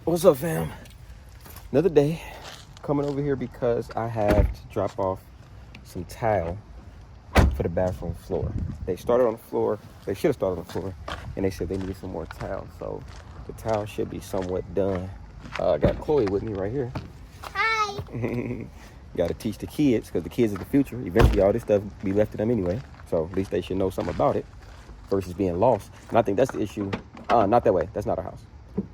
What's up, fam? Another day. Coming over here because I have to drop off some tile for the bathroom floor. They started on the floor. They should have started on the floor, and they said they needed some more tile. So the tile should be somewhat done. I got Chloe with me right here. Hi. Got to teach the kids, because the kids are the future. Eventually, all this stuff be left to them anyway. So at least they should know something about it versus being lost. And I think that's the issue. Not that way. That's not our house.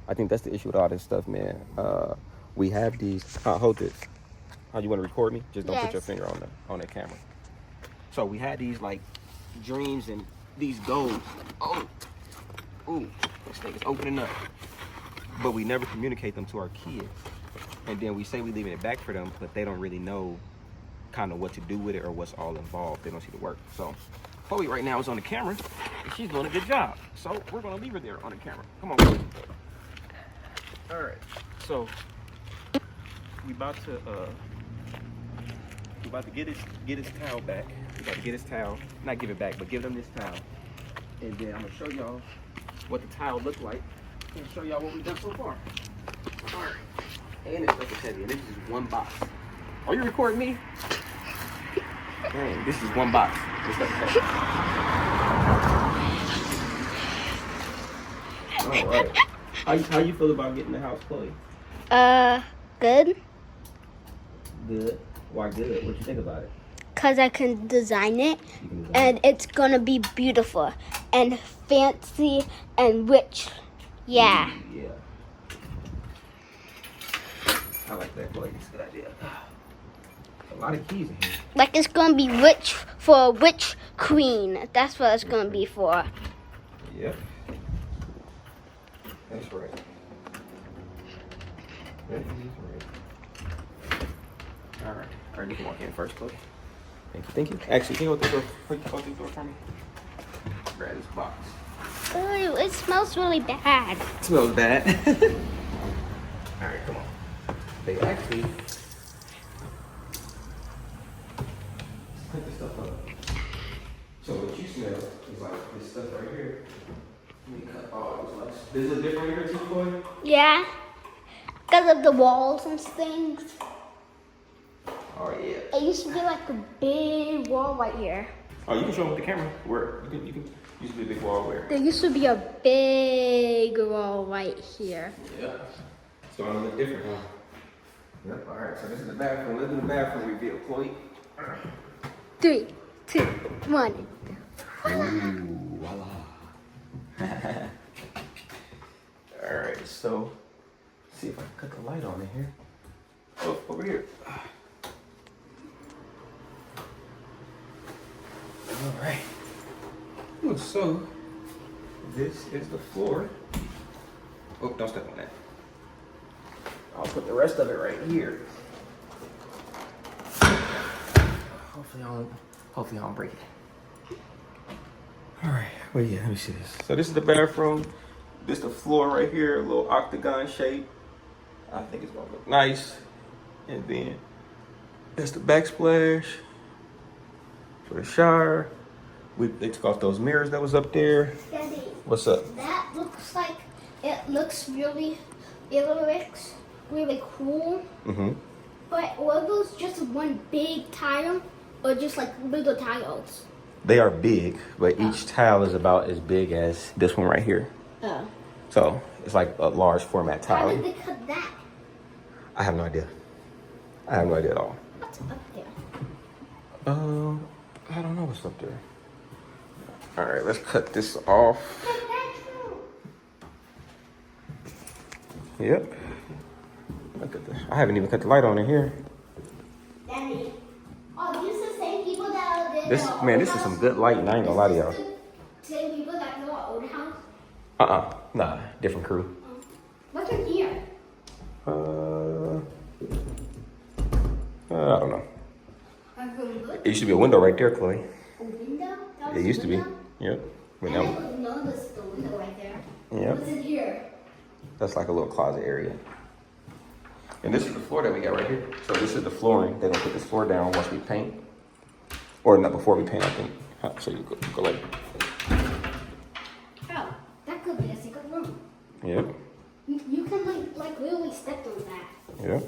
I think that's the issue with all this stuff, man. We have these. Hold this. How you want to record me? Just don't put your finger on the camera. So we had these like dreams and these goals. Ooh, this thing is opening up. But we never communicate them to our kids. And then we say we leaving it back for them, but they don't really know kind of what to do with it or what's all involved. They don't see the work. So Chloe right now is on the camera, and she's doing a good job. So we're gonna leave her there on the camera. Come on, Chloe. All right. So we about to get his towel back. We about to get his towel, not give it back, but give them this towel. And then I'm gonna show y'all what the towel looked like and show y'all what we've done so far. All right. And this stuff is heavy, and this is one box. Are you recording me? Dang, this is one box. This stuff is heavy. All right. How you feel about getting the house, Chloe? Good. Good. Why good? What you think about it? Cause I can design it, and it's gonna be beautiful and fancy and rich. Yeah. Yeah. I like that, Chloe. It's a good idea. A lot of keys in here. Like it's gonna be rich for a rich queen. That's what it's gonna be for. Yep. That's right. That is right. All right, you can walk in first, Chloe. Thank you. Actually, can you hold this door for me? Grab this box. Ooh, it smells really bad. It smells bad. All right, come on. They actually put this stuff up. So what you smell is like this stuff right here. Let me cut all those lights. This is different here too, Chloe? Yeah. Because of the walls and things. Oh yeah. It used to be like a big wall right here. Oh, you can show them with the camera. Where you can use the big wall where? There used to be a big wall right here. Yeah. It's starting to look different, huh? Yep. All right. So this is the bathroom. Let's do the bathroom reveal, Chloe. 3, 2, 1. Ooh, voila. All right. So let's see if I can cut the light on in here. Oh, over here. All right. Ooh, so this is the floor. Oh, don't step on that. I'll put the rest of it right here. Hopefully I don't break it. All right, well, yeah, let me see this. So this is the bathroom. This is the floor right here, a little octagon shape. I think it's gonna look nice. And then that's the backsplash for the shower. They took off those mirrors that was up there. Daddy, what's up? That looks like, it looks really cool. Mm-hmm. But were those just one big tile or just like little tiles? They are big, but each tile is about as big as this one right here. Oh. So it's like a large format tile. How did they cut that? I have no idea. I have no idea at all. What's up there? I don't know what's up there. All right, let's cut this off. Yep. Look at this. I haven't even cut the light on in here. Daddy. Oh, these are the same people that are This is some good lighting. I ain't gonna lie to y'all. Same people that know our old house? Nah, different crew. What's in here? I don't know. It used to be a window right there, Chloe. A window? It used to be. Yep. But now, I didn't know this is the window right there. Yep. What's in here? That's like a little closet area. And this is the floor that we got right here. So this is the flooring. They're gonna put this floor down once we paint. Or not before we paint, I think. So you go later. Oh, that could be a secret room. Yep. You can like Yeah.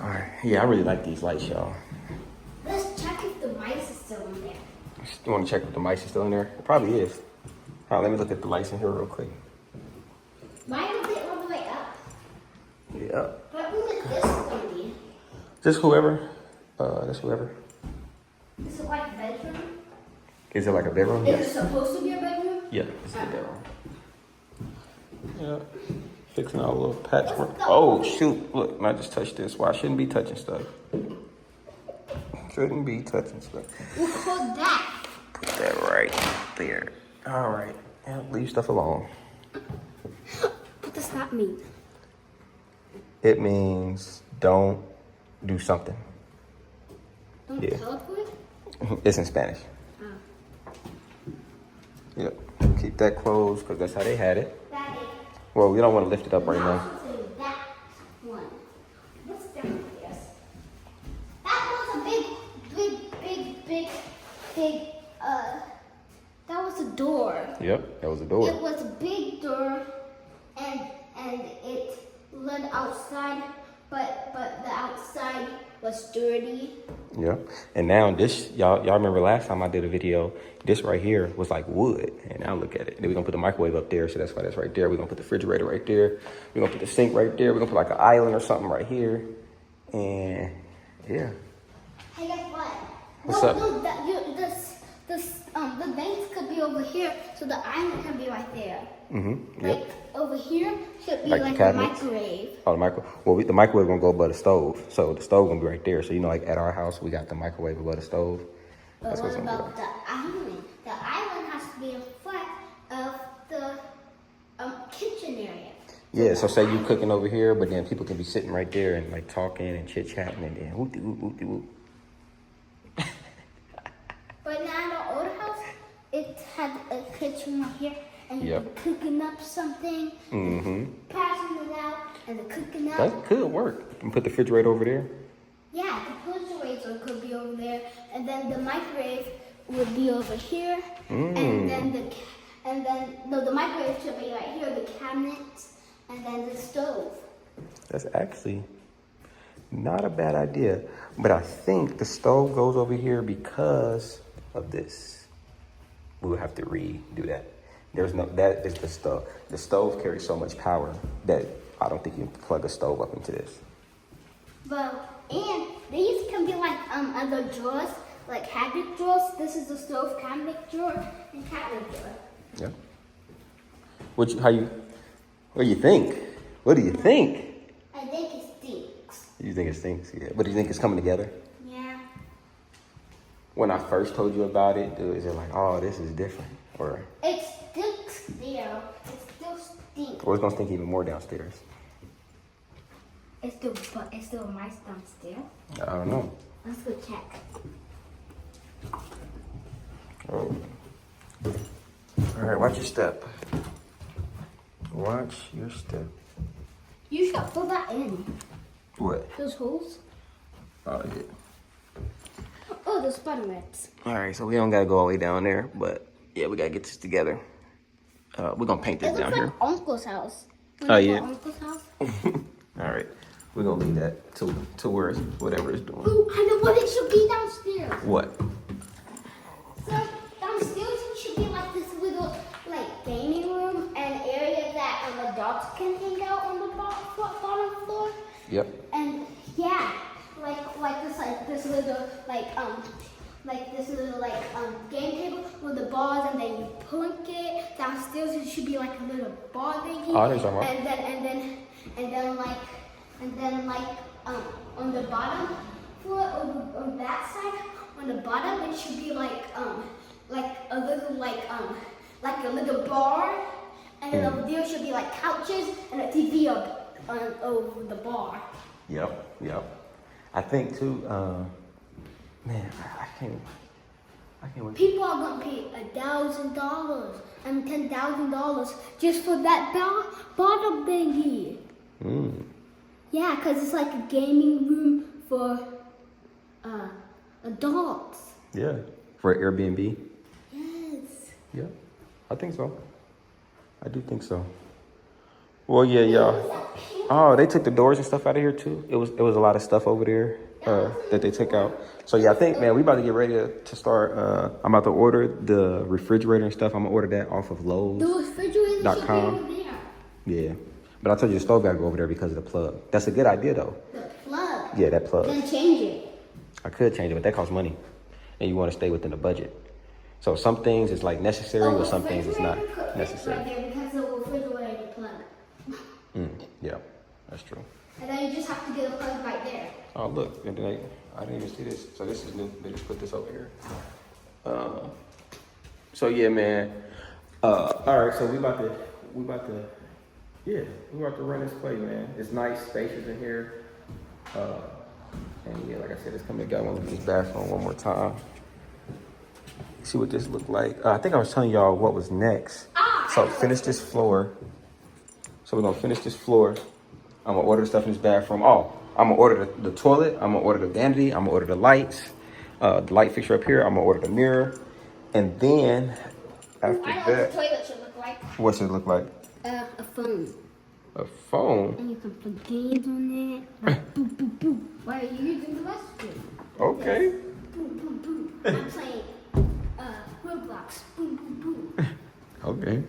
All right. Yeah, I really like these lights, y'all. Let's check if the mice is still in there. You want to check if the mice is still in there? It probably is. All right, let me look at the lights in here real quick. Why is it all the way up? Yeah. What room is this going to be? Just whoever. That's whoever. Is it like a bedroom? Is it like a bedroom? Is it supposed to be a bedroom? Yeah, it's a bedroom. Yeah. Fixing all the little patchwork. What's the- Oh, shoot. Look, I just touched this. Why I shouldn't be touching stuff. Shouldn't be touching stuff. We'll call that. Put that right there. All right. Yeah, leave stuff alone. What does that mean? It means don't do something. Don't Yeah. teleport? It's in Spanish. Yep. Keep that closed because that's how they had it. That is. Well, we don't want to lift it up right now. That one. What's down this? That was a big, that was a door. Yep, that was a It door. was a big door, and it led outside, but the outside was dirty. Yep. And now this, y'all remember last time I did a video, this right here was like wood. And now look at it. Then we're going to put the microwave up there, so that's why that's right there. We're going to put the refrigerator right there. We're going to put the sink right there. We're going to put like an island or something right here. And yeah. Hey, guess what? What's up? No, the banks could be over here, so the island can be right there. Mm-hmm. Like Yep. over here should be Like like, the a cabinets? microwave. Oh, the microwave gonna go above the stove. So the stove gonna be right there. So you know, like at our house, we got the microwave above the stove. But That's what what's gonna be about the island? The island has to be in front of the kitchen area. Yeah. So say you cooking over here, but then people can be sitting right there and like talking and chit chatting and then whoop de whoop whoop de whoop. But now in the old house, it had a kitchen right here, and Yep. you're cooking up something, Mm-hmm. passing it out, and the cooking up. That could work. And put the refrigerator over there. Yeah, the refrigerator could be over there, and then the microwave would be over here, and then the microwave should be right here, the cabinets, and then the stove. That's actually not a bad idea. But I think the stove goes over here because of this. We would have to redo that. That is the stove. The stove carries so much power that I don't think you can plug a stove up into this. Well, and these can be like other drawers, like cabinet drawers. This is the stove cabinet drawer and cabinet drawer. Yeah. What do you think? What do you think? I think it stinks. You think it stinks? Yeah. But do you think it's coming together? Yeah. When I first told you about it, is it like, oh, this is different? Or It stinks there. It still stinks. it's gonna stink even more downstairs? It's still mice downstairs. I don't know. Let's go check. Oh. All right, watch your step. Watch your step. You should fill that in. What? Those holes. Oh, yeah. Oh, the spider webs. All right, so we don't gotta go all the way down there, but yeah, we gotta get this together. We're gonna paint this It down looks here. like Uncle's house. Oh, yeah. Uncle's house. All right, we're gonna leave that to where whatever it's doing. Ooh, I know what it should be downstairs. What? So downstairs it should be like this little like gaming room and area that adults can hang out on the bottom floor. Yep. And yeah, like this little game table with the balls, and then you plunk it downstairs. It should be like a little ball thingy. Oh, there's someone. And then on the bottom floor, on that side, on the bottom, it should be like a little bar, and then over there should be like couches and a TV up over the bar. Yep. I think too. Man, I can't wait. People are gonna pay $1,000 and $10,000 just for that bottom thingy. Yeah, because it's like a gaming room for adults. Yeah. For Airbnb. Yes. Yeah, I think so. I do think so. Well, yeah, y'all. What's that pink Oh, they took the doors and stuff out of here too. It was a lot of stuff over there that they took out. So yeah, I think, man, we about to get ready to start. I'm about to order the refrigerator and stuff. I'm gonna order that off of The refrigerator should be over there. Yeah, but I told you the stove gotta go over there because of the plug. That's a good idea though. The plug. Yeah, that plug. Then change it. I could change it, but that costs money, and you want to stay within the budget. So some things is like necessary, but some things is not necessary. Right there because the refrigerator plug. Yeah, that's true. And then you just have to get a plug right there. Oh look, and then I didn't even see this. So this is new. They just put this over here. So yeah, man. All right, so we about to run this play, man. It's nice, spacious in here. And yeah, like I said, it's coming together. I want to look at this bathroom one more time. See what this looked like. I think I was telling y'all what was next. So finish this floor. So we're gonna finish this floor. I'm gonna order the stuff in this bathroom. Oh, I'm gonna order the toilet. I'm gonna order the vanity. I'm gonna order the lights. The light fixture up here. I'm gonna order the mirror. And then after I know what that, the toilet should look like. what should it look like? A phone. A phone? And you can put games on it. Like, boop, boop, boop. Why are you using the restroom? Okay. Boop, boop, boop. I'm playing Roblox. Boom, boom, boom. Okay.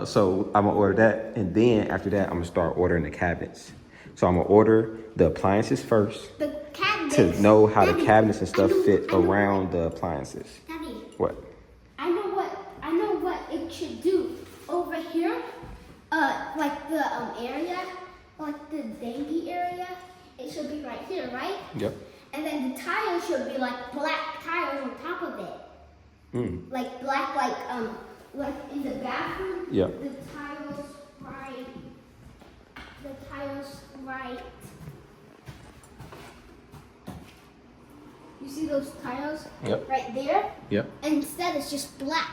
So I'm gonna order that, and then after that, I'm gonna start ordering the cabinets. So I'm gonna order the appliances first The cabinets. to know how the Daddy, cabinets and stuff I know- fit I know around what- the appliances. Daddy, What? I know what it should do over here. Like the area, like the dengue area. It should be right here, right? Yep. And then the tiles should be like black tiles on top of it. Like black, like in the bathroom. Yeah. The tiles right. You see those tiles? Yep. Right there. Yep. And instead, it's just black.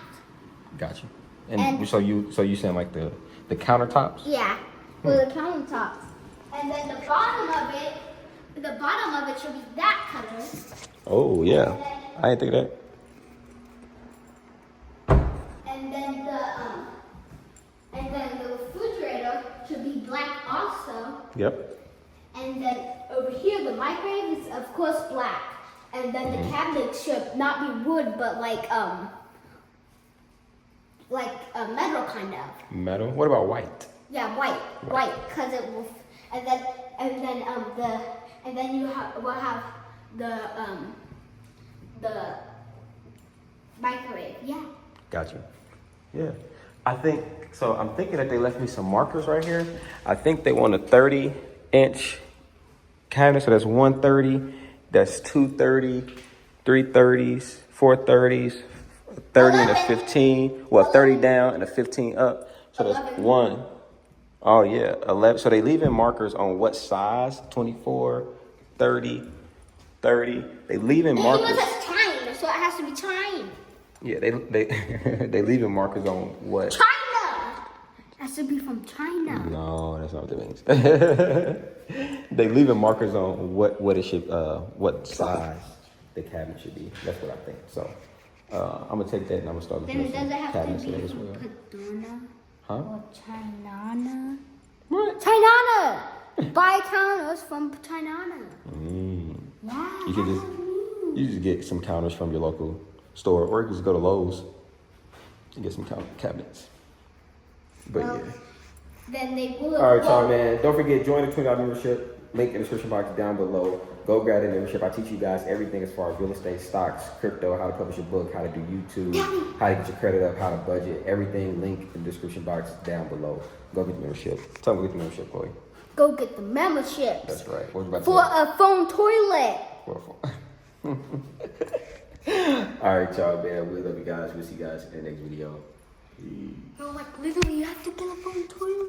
Gotcha. And, And- so you saying like the countertops? Yeah. For the countertops. And then the bottom of it should be that color. Oh yeah. I didn't think of that. And then the refrigerator should be black also. Yep. And then over here, the microwave is of course black. And then the cabinet should not be wood, but like a metal kind of. Metal. What about white? Yeah, white, because it will. And then you will have the microwave. Yeah. Gotcha. Yeah. I think so. I'm thinking that they left me some markers right here. I think they want a 30-inch cabinet. So that's 130. That's 230, 330s, 430s, 30 and a 15. Well, 30 down and a 15 up. So that's 11. one. Oh yeah, 11. So they leave in markers on what size? 24, 30, 30. They leave in markers. It was China, so it has to be China. Yeah, they leave in markers on what? China. It has to be from China. No, that's not what that means. They leave in markers on what it should, what size the cabinet should be. That's what I think. So I'm gonna take that and I'm gonna start Then looking it at some doesn't have cabinets to be today as from well. Kaduna Huh? or China. What? China. Buy counters from China. Yeah. You just get some counters from your local store, or you can just go to Lowe's and get some cabinets. But Well, yeah. Then they will. All right, y'all, man. Don't forget, join the $20 membership. Link in the description box down below. Go grab the membership. I teach you guys everything as far as real estate, stocks, crypto, how to publish a book, how to do YouTube, how to get your credit up, how to budget. Everything link in the description box down below. Go get the membership. Tell me to get the membership, Chloe. Go get the memberships. That's right. What was about to For say? a phone toilet. All right, y'all, man. We love you guys. We'll see you guys in the next video. Peace. No, like literally, you have to get a phone toilet.